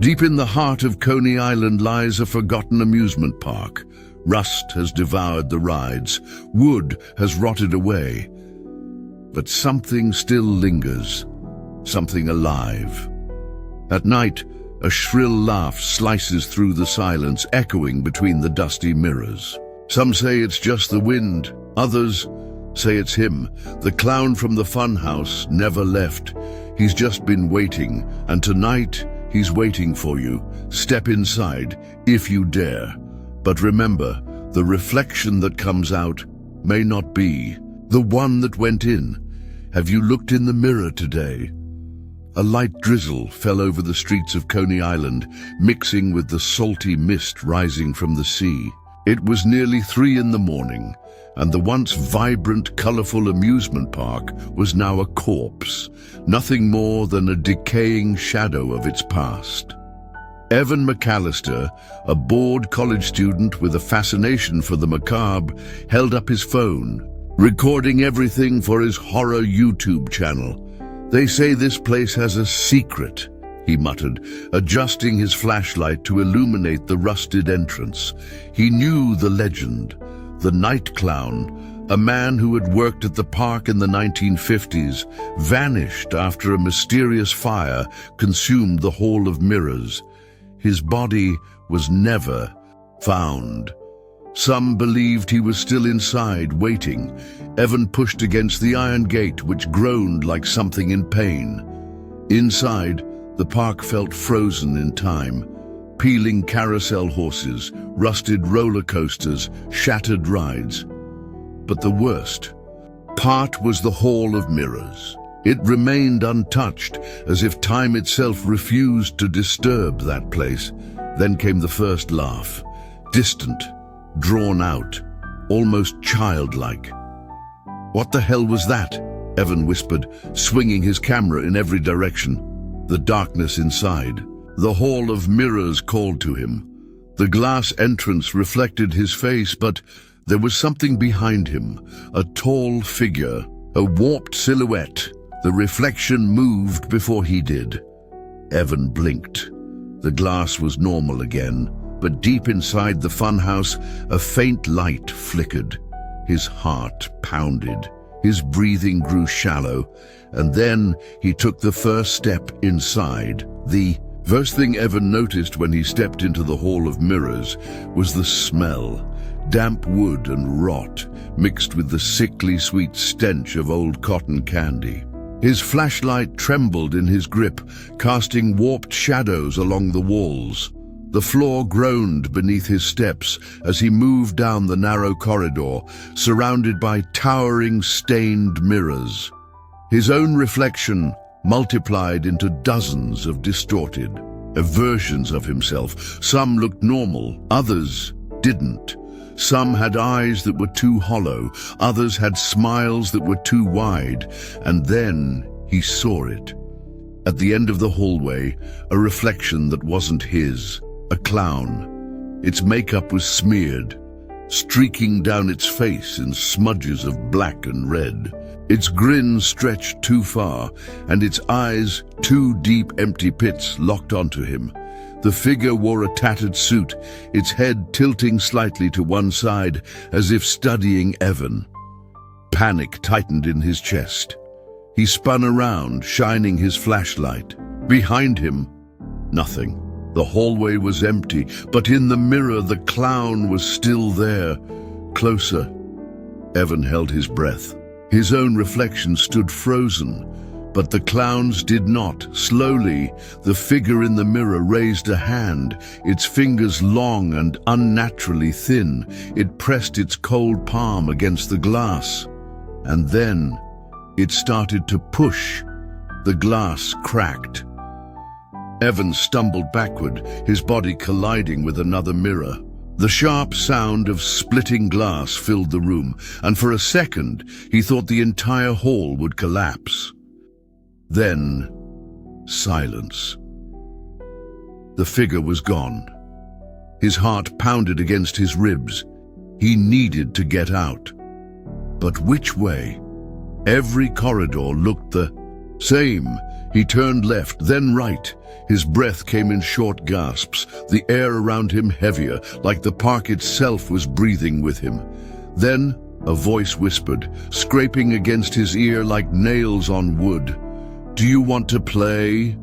Deep in the heart of Coney Island lies a forgotten amusement park. Rust has devoured the rides. Wood has rotted away. But something still lingers. Something alive. At night, a shrill laugh slices through the silence, echoing between the dusty mirrors. Some say it's just the wind. Others say it's him. The clown from the funhouse never left. He's just been waiting, and tonight he's waiting for you. Step inside, if you dare. But remember, the reflection that comes out may not be the one that went in. Have you looked in the mirror today? A light drizzle fell over the streets of Coney Island, mixing with the salty mist rising from the sea. It was nearly 3 in the morning, and the once vibrant, colorful amusement park was now a corpse, nothing more than a decaying shadow of its past. Evan McAllister, a bored college student with a fascination for the macabre, held up his phone, recording everything for his horror YouTube channel. "They say this place has a secret," he muttered, adjusting his flashlight to illuminate the rusted entrance. He knew the legend. The night clown, a man who had worked at the park in the 1950s, vanished after a mysterious fire consumed the Hall of Mirrors. His body was never found. Some believed he was still inside, waiting. Evan pushed against the iron gate, which groaned like something in pain. Inside, the park felt frozen in time. Peeling carousel horses, rusted roller coasters, shattered rides. But the worst part was the Hall of Mirrors. It remained untouched, as if time itself refused to disturb that place. Then came the first laugh, distant, drawn out, almost childlike. "What the hell was that?" Evan whispered, swinging his camera in every direction. The darkness inside. The Hall of Mirrors called to him. The glass entrance reflected his face, but there was something behind him, a tall figure, a warped silhouette. The reflection moved before he did. Evan blinked. The glass was normal again, but deep inside the funhouse, a faint light flickered. His heart pounded. His breathing grew shallow, and then he took the first step inside. The first thing Evan noticed when he stepped into the Hall of Mirrors was the smell. Damp wood and rot, mixed with the sickly sweet stench of old cotton candy. His flashlight trembled in his grip, casting warped shadows along the walls. The floor groaned beneath his steps as he moved down the narrow corridor, surrounded by towering, stained mirrors. His own reflection multiplied into dozens of distorted versions of himself. Some looked normal, others didn't. Some had eyes that were too hollow, others had smiles that were too wide, and then he saw it. At the end of the hallway, a reflection that wasn't his. A clown. Its makeup was smeared, streaking down its face in smudges of black and red. Its grin stretched too far, and its eyes, two deep empty pits, locked onto him. The figure wore a tattered suit, its head tilting slightly to one side, as if studying Evan. Panic tightened in his chest. He spun around, shining his flashlight. Behind him, nothing. The hallway was empty, but in the mirror the clown was still there, closer. Evan held his breath. His own reflection stood frozen, but the clown's did not. Slowly, the figure in the mirror raised a hand, its fingers long and unnaturally thin. It pressed its cold palm against the glass, and then it started to push. The glass cracked. Evan stumbled backward, his body colliding with another mirror. The sharp sound of splitting glass filled the room, and for a second he thought the entire hall would collapse. Then, silence. The figure was gone. His heart pounded against his ribs. He needed to get out. But which way? Every corridor looked the same. He turned left, then right. His breath came in short gasps, the air around him heavier, like the park itself was breathing with him. Then a voice whispered, scraping against his ear like nails on wood, "Do you want to play?"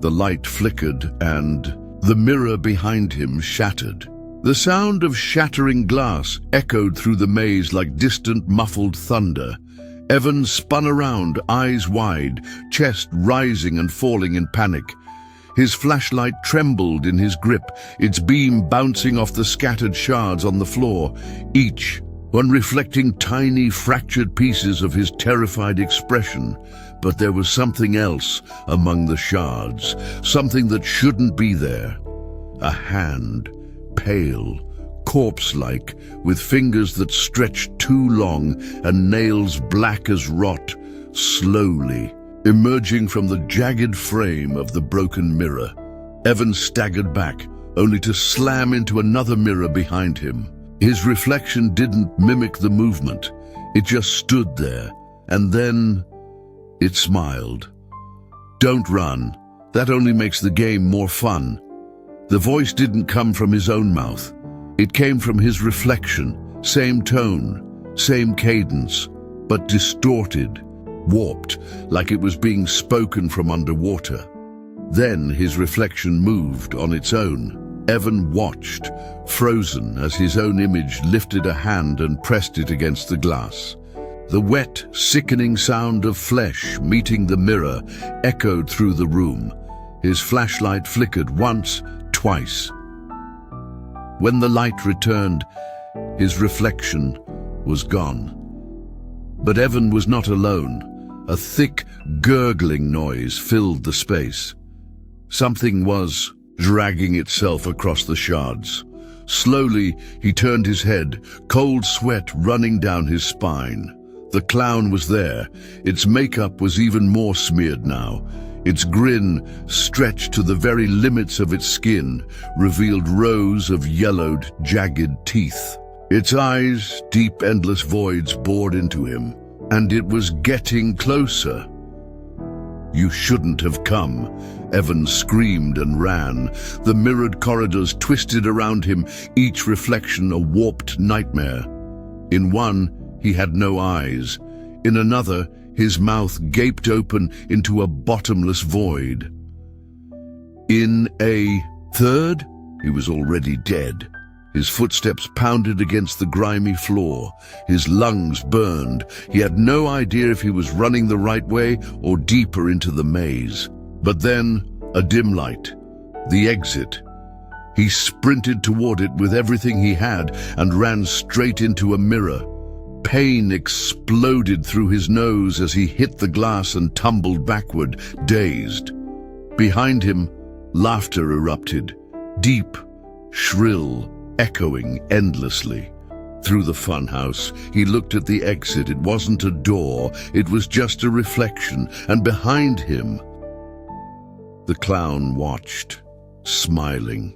The light flickered and the mirror behind him shattered. The sound of shattering glass echoed through the maze like distant muffled thunder. Evan spun around, eyes wide, chest rising and falling in panic. His flashlight trembled in his grip, its beam bouncing off the scattered shards on the floor, each one reflecting tiny fractured pieces of his terrified expression. But there was something else among the shards, something that shouldn't be there. A hand, pale, corpse-like, with fingers that stretched too long and nails black as rot, slowly emerging from the jagged frame of the broken mirror. Evan staggered back, only to slam into another mirror behind him. His reflection didn't mimic the movement. It just stood there, and then it smiled. "Don't run. That only makes the game more fun." The voice didn't come from his own mouth. It came from his reflection, same tone, same cadence, but distorted, warped, like it was being spoken from underwater. Then his reflection moved on its own. Evan watched, frozen, as his own image lifted a hand and pressed it against the glass. The wet, sickening sound of flesh meeting the mirror echoed through the room. His flashlight flickered once, twice. When the light returned, his reflection was gone. But Evan was not alone. A thick, gurgling noise filled the space. Something was dragging itself across the shards. Slowly, he turned his head, cold sweat running down his spine. The clown was there. Its makeup was even more smeared now. Its grin, stretched to the very limits of its skin, revealed rows of yellowed, jagged teeth. Its eyes, deep, endless voids, bored into him, and it was getting closer. "You shouldn't have come," Evan screamed and ran. The mirrored corridors twisted around him, each reflection a warped nightmare. In one, he had no eyes. In another, his mouth gaped open into a bottomless void. In a third, he was already dead. His footsteps pounded against the grimy floor. His lungs burned. He had no idea if he was running the right way or deeper into the maze. But then, a dim light. The exit. He sprinted toward it with everything he had and ran straight into a mirror. Pain exploded through his nose as he hit the glass and tumbled backward, dazed. Behind him, laughter erupted, deep, shrill, echoing endlessly. Through the funhouse, he looked at the exit. It wasn't a door, it was just a reflection, and behind him, the clown watched, smiling.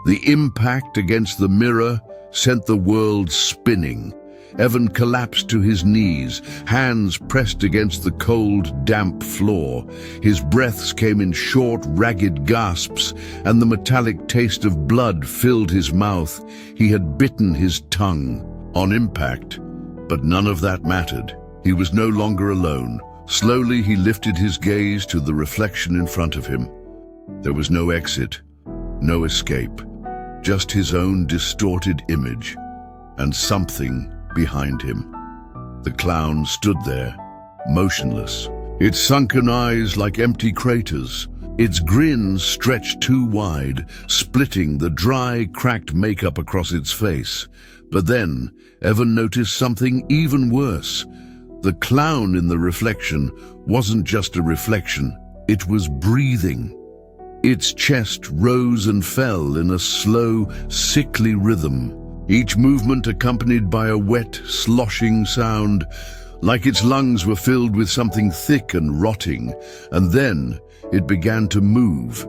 The impact against the mirror sent the world spinning. Evan collapsed to his knees, hands pressed against the cold, damp floor. His breaths came in short, ragged gasps, and the metallic taste of blood filled his mouth. He had bitten his tongue on impact, but none of that mattered. He was no longer alone. Slowly, he lifted his gaze to the reflection in front of him. There was no exit, no escape, just his own distorted image, and something behind him. The clown stood there, motionless, its sunken eyes like empty craters, its grin stretched too wide, splitting the dry, cracked makeup across its face. But then, Evan noticed something even worse. The clown in the reflection wasn't just a reflection, it was breathing. Its chest rose and fell in a slow, sickly rhythm, each movement accompanied by a wet, sloshing sound, like its lungs were filled with something thick and rotting, and then it began to move.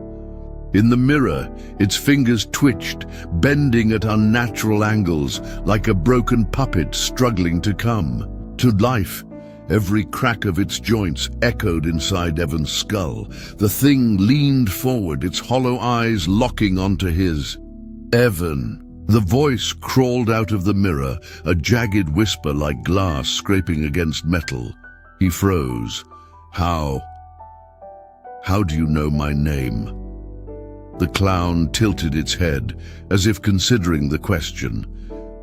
In the mirror, its fingers twitched, bending at unnatural angles, like a broken puppet struggling to come to life. Every crack of its joints echoed inside Evan's skull. The thing leaned forward, its hollow eyes locking onto his. "Evan!" The voice crawled out of the mirror, a jagged whisper like glass scraping against metal. He froze. How do you know my name?" The clown tilted its head, as if considering the question.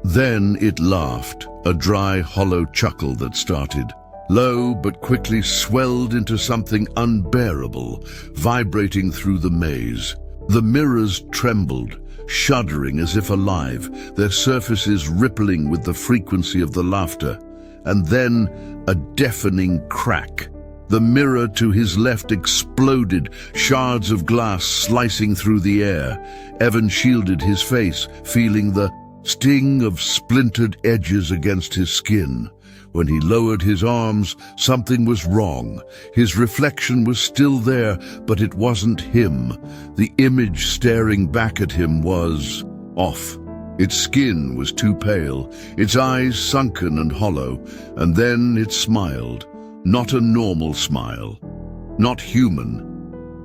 Then it laughed, a dry, hollow chuckle that started low but quickly swelled into something unbearable, vibrating through the maze. The mirrors trembled, shuddering as if alive, their surfaces rippling with the frequency of the laughter. And then a deafening crack. The mirror to his left exploded, shards of glass slicing through the air. Evan shielded his face, feeling the sting of splintered edges against his skin. When he lowered his arms, something was wrong. His reflection was still there, but it wasn't him. The image staring back at him was off. Its skin was too pale, its eyes sunken and hollow, and then it smiled. Not a normal smile, not human.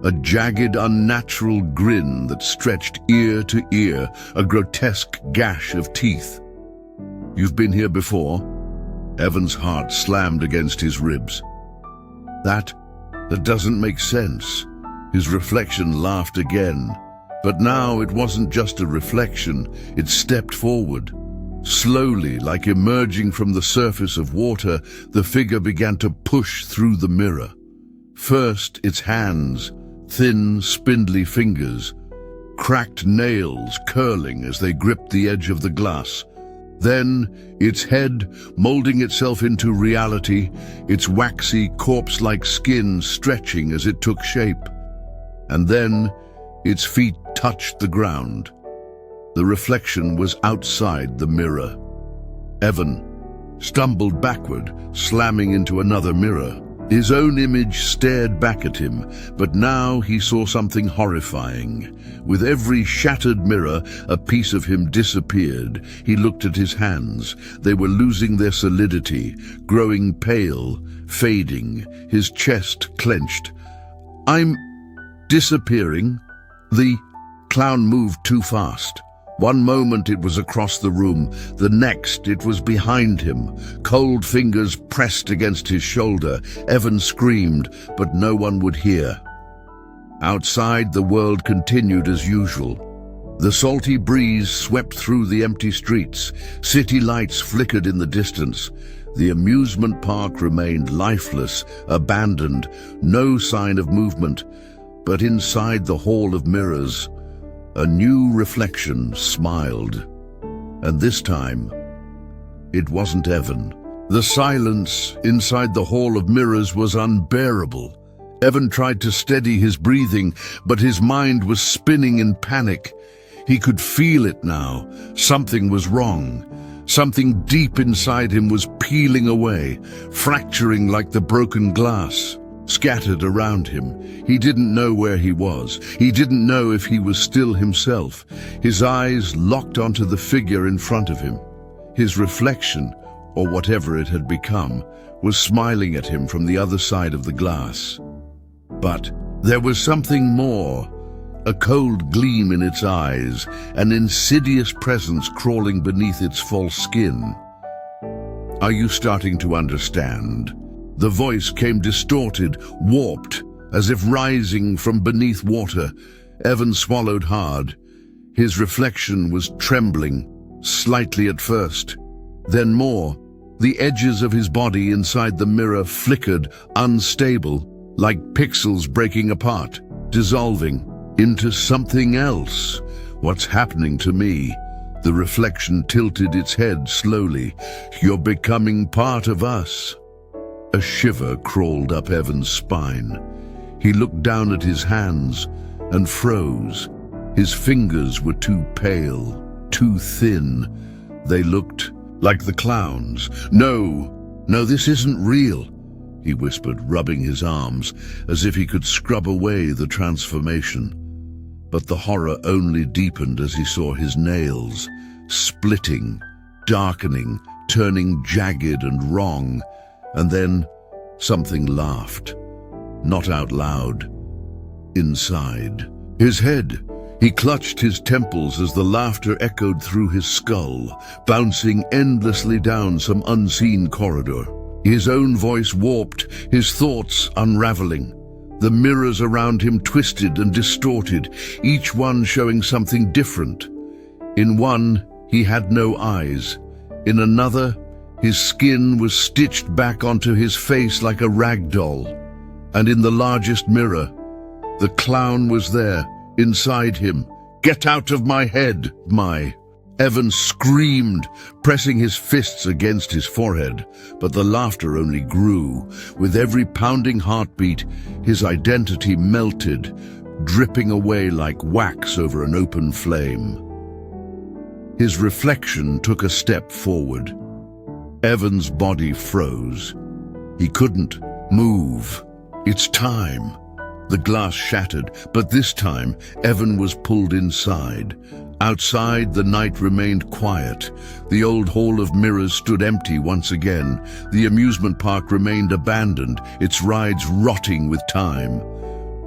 A jagged, unnatural grin that stretched ear to ear, a grotesque gash of teeth. "You've been here before?" Evan's heart slammed against his ribs. That doesn't make sense." His reflection laughed again. But now it wasn't just a reflection, it stepped forward. Slowly, like emerging from the surface of water, the figure began to push through the mirror. First, its hands, thin, spindly fingers, cracked nails curling as they gripped the edge of the glass. Then, its head, molding itself into reality, its waxy, corpse-like skin stretching as it took shape. And then, its feet touched the ground. The reflection was outside the mirror. Evan stumbled backward, slamming into another mirror. His own image stared back at him, but now he saw something horrifying. With every shattered mirror, a piece of him disappeared. He looked at his hands. They were losing their solidity, growing pale, fading, his chest clenched. "I'm disappearing?" The clown moved too fast. One moment it was across the room, the next it was behind him. Cold fingers pressed against his shoulder. Evan screamed, but no one would hear. Outside, the world continued as usual. The salty breeze swept through the empty streets. City lights flickered in the distance. The amusement park remained lifeless, abandoned, no sign of movement. But inside the Hall of Mirrors, a new reflection smiled. And this time, it wasn't Evan. The silence inside the Hall of Mirrors was unbearable. Evan tried to steady his breathing, but his mind was spinning in panic. He could feel it now. Something was wrong. Something deep inside him was peeling away, fracturing like the broken glass. Scattered around him. He didn't know where he was. He didn't know if he was still himself. His eyes locked onto the figure in front of him. His reflection, or whatever it had become, was smiling at him from the other side of the glass. But there was something more. A cold gleam in its eyes, an insidious presence crawling beneath its false skin. "Are you starting to understand?" The voice came distorted, warped, as if rising from beneath water. Evan swallowed hard. His reflection was trembling, slightly at first, then more. The edges of his body inside the mirror flickered, unstable, like pixels breaking apart, dissolving into something else. "What's happening to me?" The reflection tilted its head slowly. "You're becoming part of us." A shiver crawled up Evan's spine. He looked down at his hands and froze. His fingers were too pale, too thin. They looked like the clown's. No, this isn't real," he whispered, rubbing his arms as if he could scrub away the transformation. But the horror only deepened as he saw his nails, splitting, darkening, turning jagged and wrong. And then something laughed. Not out loud. Inside. His head. He clutched his temples as the laughter echoed through his skull, bouncing endlessly down some unseen corridor. His own voice warped, his thoughts unraveling. The mirrors around him twisted and distorted, each one showing something different. In one, he had no eyes. In another, his skin was stitched back onto his face like a rag doll. And in the largest mirror, the clown was there, inside him. "Get out of my head, my..." Evan screamed, pressing his fists against his forehead, but the laughter only grew. With every pounding heartbeat, his identity melted, dripping away like wax over an open flame. His reflection took a step forward. Evan's body froze. He couldn't move. It's time. The glass shattered, but this time Evan was pulled inside. Outside, the night remained quiet. The old hall of mirrors stood empty once again. The amusement park remained abandoned, its rides rotting with time.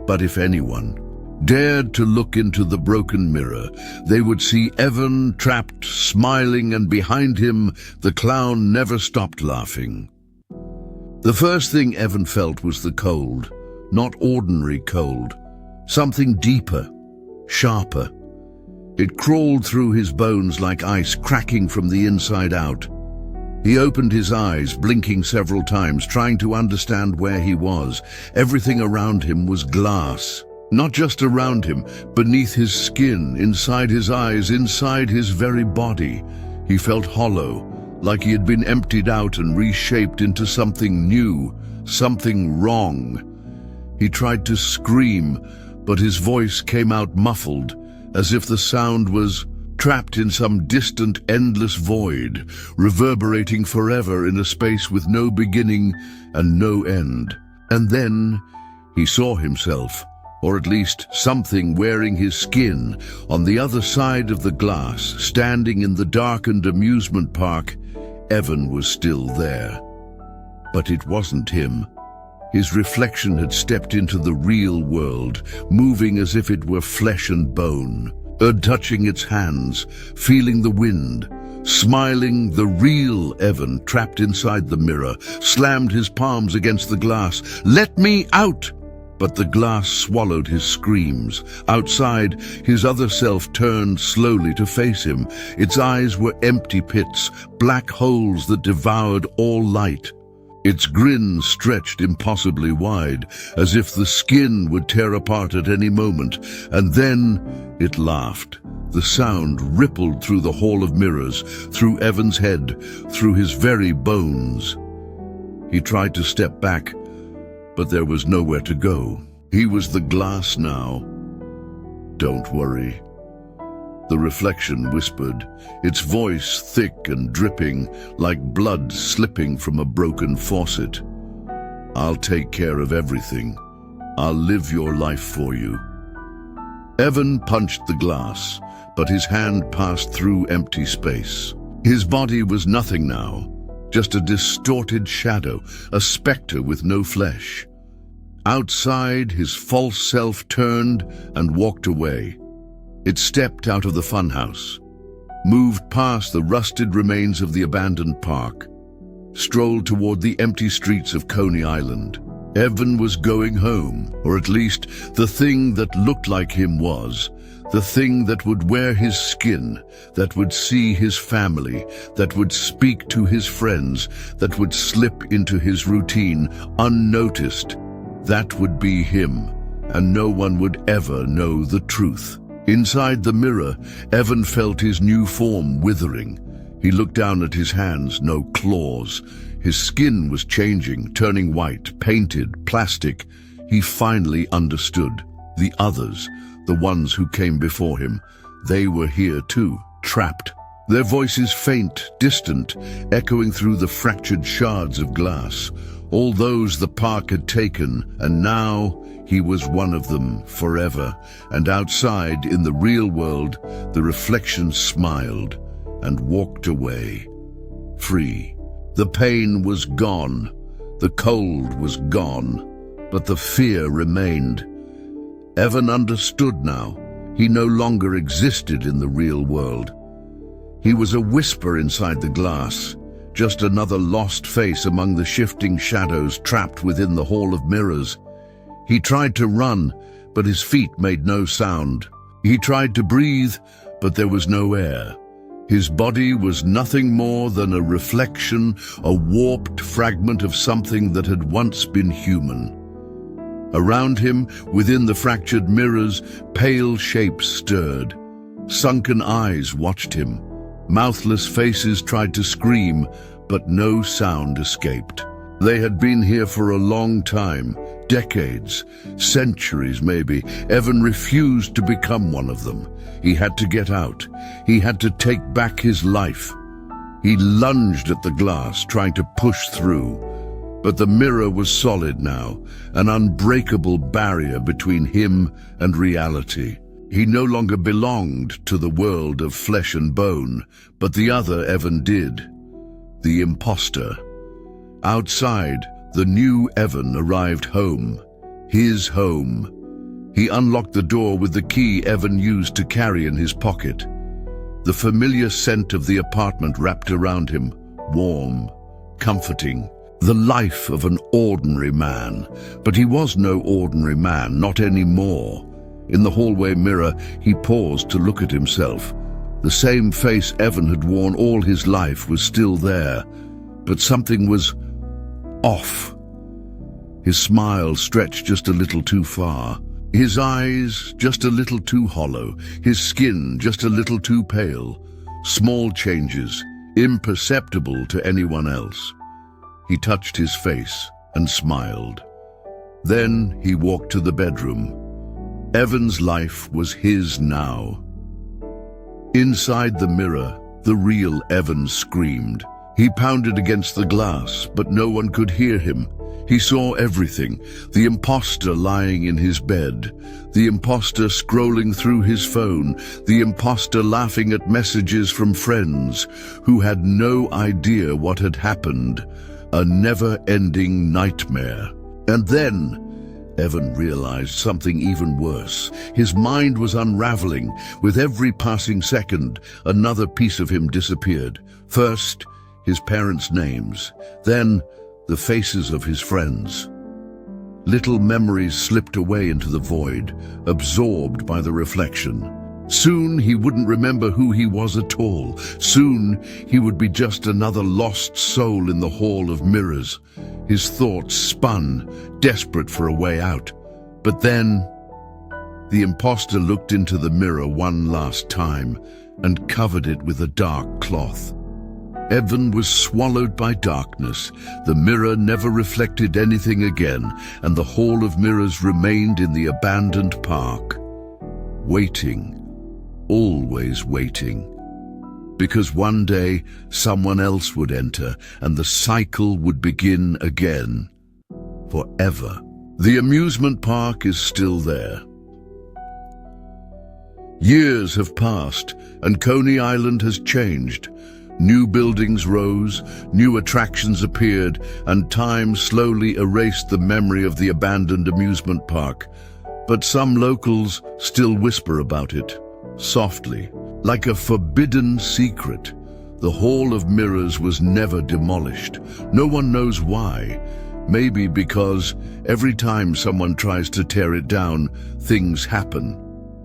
But if anyone dared to look into the broken mirror, they would see Evan trapped, smiling, and behind him, the clown never stopped laughing. The first thing Evan felt was the cold. Not ordinary cold, something deeper, sharper. It crawled through his bones like ice, cracking from the inside out. He opened his eyes, blinking several times, trying to understand where he was. Everything around him was glass. Not just around him, beneath his skin, inside his eyes, inside his very body. He felt hollow, like he had been emptied out and reshaped into something new, something wrong. He tried to scream, but his voice came out muffled, as if the sound was trapped in some distant, endless void, reverberating forever in a space with no beginning and no end. And then he saw himself, or at least something wearing his skin, on the other side of the glass, standing in the darkened amusement park. Evan was still there. But it wasn't him. His reflection had stepped into the real world, moving as if it were flesh and bone, touching its hands, feeling the wind, smiling. The real Evan, trapped inside the mirror, slammed his palms against the glass. "Let me out!" But the glass swallowed his screams. Outside, his other self turned slowly to face him. Its eyes were empty pits, black holes that devoured all light. Its grin stretched impossibly wide, as if the skin would tear apart at any moment, and then it laughed. The sound rippled through the hall of mirrors, through Evan's head, through his very bones. He tried to step back, but there was nowhere to go. He was the glass now. "Don't worry," the reflection whispered, its voice thick and dripping, like blood slipping from a broken faucet. "I'll take care of everything. I'll live your life for you." Evan punched the glass, but his hand passed through empty space. His body was nothing now, just a distorted shadow, a specter with no flesh. Outside, his false self turned and walked away. It stepped out of the funhouse, moved past the rusted remains of the abandoned park, strolled toward the empty streets of Coney Island. Evan was going home, or at least the thing that looked like him was, the thing that would wear his skin, that would see his family, that would speak to his friends, that would slip into his routine unnoticed. That would be him, and no one would ever know the truth. Inside the mirror, Evan felt his new form withering. He looked down at his hands, no claws. His skin was changing, turning white, painted, plastic. He finally understood. The others, the ones who came before him, they were here too, trapped. Their voices faint, distant, echoing through the fractured shards of glass. All those the park had taken, and now he was one of them forever. And outside, in the real world, the reflection smiled and walked away, free. The pain was gone. The cold was gone, but the fear remained. Evan understood now. He no longer existed in the real world. He was a whisper inside the glass, just another lost face among the shifting shadows trapped within the Hall of Mirrors. He tried to run, but his feet made no sound. He tried to breathe, but there was no air. His body was nothing more than a reflection, a warped fragment of something that had once been human. Around him, within the fractured mirrors, pale shapes stirred. Sunken eyes watched him. Mouthless faces tried to scream, but no sound escaped. They had been here for a long time, decades, centuries maybe. Evan refused to become one of them. He had to get out. He had to take back his life. He lunged at the glass, trying to push through. But the mirror was solid now, an unbreakable barrier between him and reality. He no longer belonged to the world of flesh and bone, but the other Evan did. The imposter. Outside, the new Evan arrived home. His home. He unlocked the door with the key Evan used to carry in his pocket. The familiar scent of the apartment wrapped around him, warm, comforting. The life of an ordinary man. But he was no ordinary man, not anymore. In the hallway mirror, he paused to look at himself. The same face Evan had worn all his life was still there, but something was off. His smile stretched just a little too far. His eyes just a little too hollow. His skin just a little too pale. Small changes, imperceptible to anyone else. He touched his face and smiled. Then he walked to the bedroom. Evan's life was his now. Inside the mirror, the real Evan screamed. He pounded against the glass, but no one could hear him. He saw everything, the imposter lying in his bed, the imposter scrolling through his phone, the imposter laughing at messages from friends who had no idea what had happened. A never-ending nightmare. And then Evan realized something even worse. His mind was unraveling. With every passing second, another piece of him disappeared. First, his parents' names. Then, the faces of his friends. Little memories slipped away into the void, absorbed by the reflection. Soon he wouldn't remember who he was at all. Soon he would be just another lost soul in the Hall of Mirrors. His thoughts spun, desperate for a way out. But then, the imposter looked into the mirror one last time and covered it with a dark cloth. Evan was swallowed by darkness. The mirror never reflected anything again, and the Hall of Mirrors remained in the abandoned park, waiting. Always waiting. Because one day someone else would enter and the cycle would begin again. Forever. The amusement park is still there. Years have passed and Coney Island has changed. New buildings rose, new attractions appeared, and time slowly erased the memory of the abandoned amusement park. But some locals still whisper about it. Softly, like a forbidden secret. The Hall of Mirrors was never demolished. No one knows why. Maybe because every time someone tries to tear it down, things happen.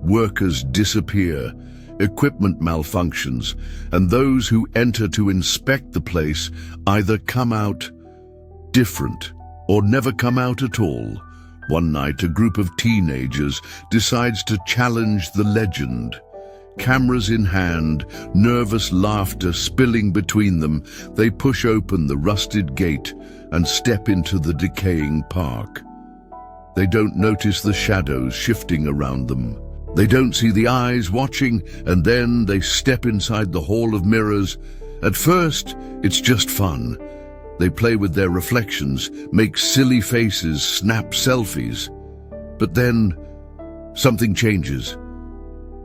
Workers disappear, equipment malfunctions, and those who enter to inspect the place either come out different or never come out at all. One night, a group of teenagers decides to challenge the legend. Cameras in hand, nervous laughter spilling between them, they push open the rusted gate and step into the decaying park. They don't notice the shadows shifting around them. They don't see the eyes watching, and then they step inside the Hall of Mirrors. At first, it's just fun. They play with their reflections, make silly faces, snap selfies. But then, something changes.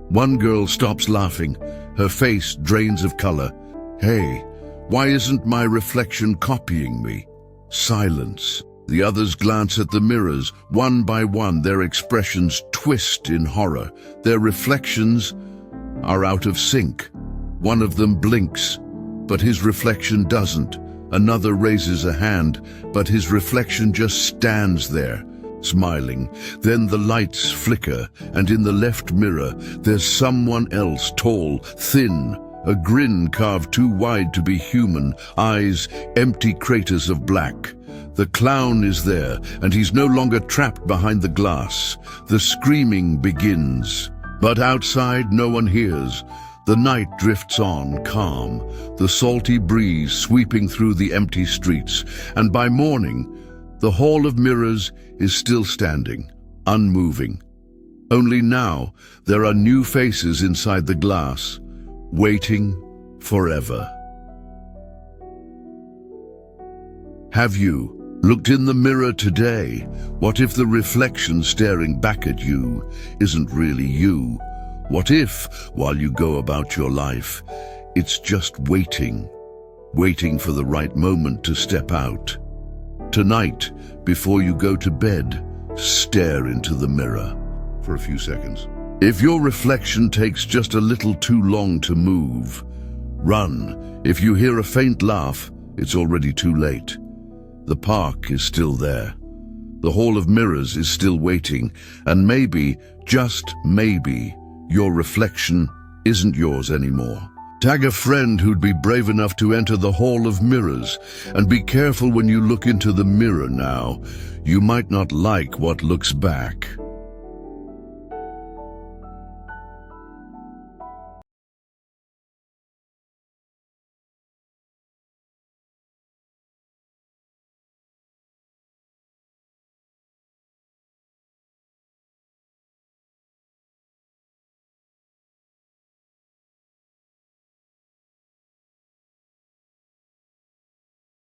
One girl stops laughing. Her face drains of color. Hey, why isn't my reflection copying me? Silence. The others glance at the mirrors. One by one, their expressions twist in horror. Their reflections are out of sync. One of them blinks, but his reflection doesn't. Another raises a hand, but his reflection just stands there, smiling. Then the lights flicker, and in the left mirror, there's someone else, tall, thin, a grin carved too wide to be human, eyes empty craters of black. The clown is there, and he's no longer trapped behind the glass. The screaming begins, but outside no one hears. The night drifts on, calm, the salty breeze sweeping through the empty streets, and by morning, the Hall of Mirrors is still standing, unmoving. Only now, there are new faces inside the glass, waiting forever. Have you looked in the mirror today? What if the reflection staring back at you isn't really you? What if, while you go about your life, it's just waiting for the right moment to step out? Tonight, before you go to bed, stare into the mirror for a few seconds. If your reflection takes just a little too long to move, run. If you hear a faint laugh, it's already too late. The park is still there. The Hall of Mirrors is still waiting, and maybe, just maybe, your reflection isn't yours anymore. Tag a friend who'd be brave enough to enter the Hall of Mirrors, and be careful when you look into the mirror now. You might not like what looks back.